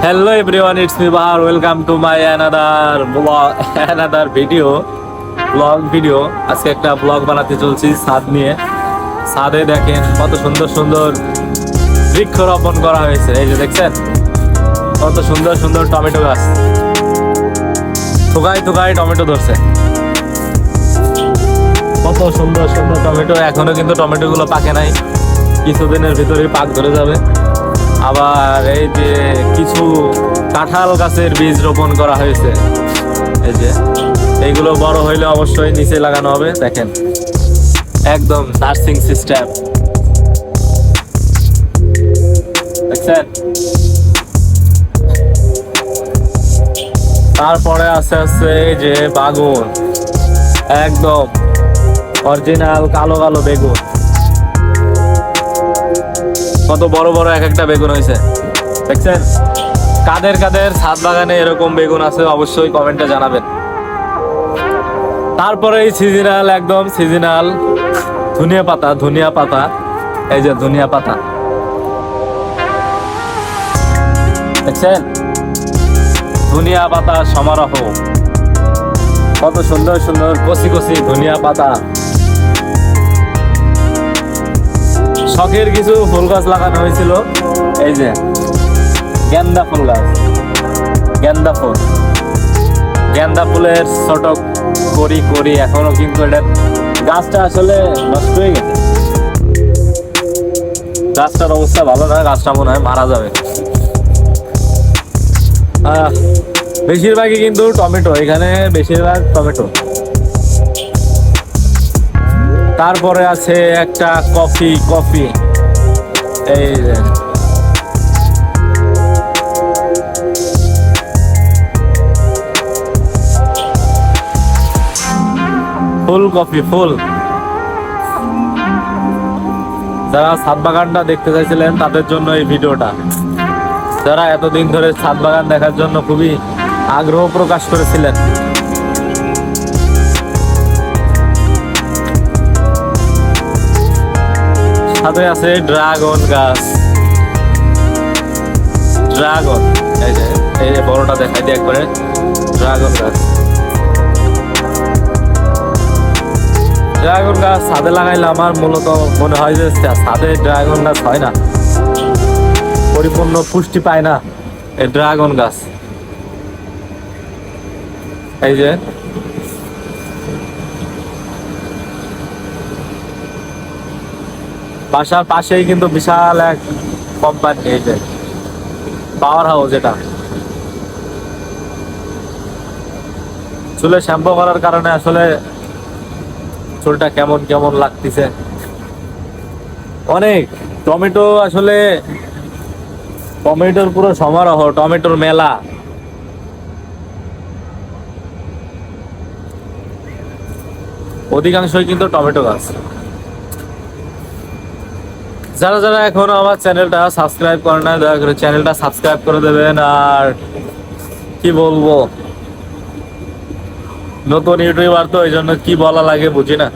Hello everyone, it's me Bahar. Welcome to my another vlog video. আজকে একটা blog বানাতে চলছি ছাদ নিয়ে। ছাদে দেখেন কত সুন্দর সুন্দর বৃক্ষরোপণ করা হয়েছে। এই যে দেখছেন কত সুন্দর সুন্দর টমেটো গাছ, থোকায় থোকায় টমেটো ধরছে। কত সুন্দর সুন্দর টমেটো। এখনো কিন্তু টমেটো গুলো পাকে নাই, কিছুদিনের ভিতরে পাক ধরে যাবে। আবার এই যে কিছু কাঁঠাল গাছের বীজ রোপণ করা হয়েছে, এই যে এইগুলো বড় হইলে অবশ্যই নিচে লাগানো হবে। দেখেন একদম নার্সিং সিস্টেম, দেখছেন। তারপরে আছে এই যে বাগুন, একদম অরিজিনাল কালো কালো বেগুন। কত বড় বড় এক একটা বেগুন হয়েছে, দেখছেন। কাদের কাদের ছাদ বাগানে এরকম বেগুন আছে অবশ্যই কমেন্টে জানাবেন। তারপরে এই সিজনাল, একদম সিজনাল ধনিয়া পাতা, এই যে ধনিয়া পাতা, দেখছেন। ধনিয়া পাতা সমারোহ, কত সুন্দর সুন্দর কচি কচি ধনিয়া পাতা। শখের কিছু ফুল গাছ লাগানো হয়েছিল, এই যে গেন্দা ফুল গাছ, গেন্দা ফুলের ছোট করি এখনো কিন্তু এটার গাছটা আসলে নষ্ট হয়ে গেছে। গাছটার অবস্থা ভালো না, গাছটা মনে হয় মারা যাবে। বেশিরভাগই কিন্তু টমেটো, এখানে বেশিরভাগ টমেটো। তারপরে আছে একটা কফি, এই যে ফুল। যারা ছাদ বাগানটা দেখতে চাইছিলেন তাদের জন্য এই ভিডিওটা। যারা এতদিন ধরে ছাদ বাগান দেখার জন্য খুবই আগ্রহ প্রকাশ করেছিলেন, সাথে আছে ড্রাগন গাছ। এই যে বড়টা দেখাই দিয়ে একবারে, ড্রাগন গাছ ছাদে লাগাইলে আমার মূলত মনে হয় যে ছাদে ড্রাগন গাছ হয় না, পরিপূর্ণ পুষ্টি পায় না এই ড্রাগন গাছ। এই যে বাসার পাশেই কিন্তু বিশাল এক কোম্পানি, এই যে পাওয়ার হাউস। এটা চুলে শ্যাম্পু করার কারণে আসলে চুলটা কেমন কেমন লাগতেছে। অনেক টমেটো, আসলে টমেটোর পুরো সমারোহ, টমেটোর মেলা। অধিকাংশই কিন্তু টমেটো গাছ। যারা যারা এখনো আমার চ্যানেলটা সাবস্ক্রাইব করে না, দয়া করে চ্যানেলটা সাবস্ক্রাইব করে দেবেন। আর কি বলবো, নতুন ইউটিউবার তো এই জন্য কি বলা লাগে বুঝি না।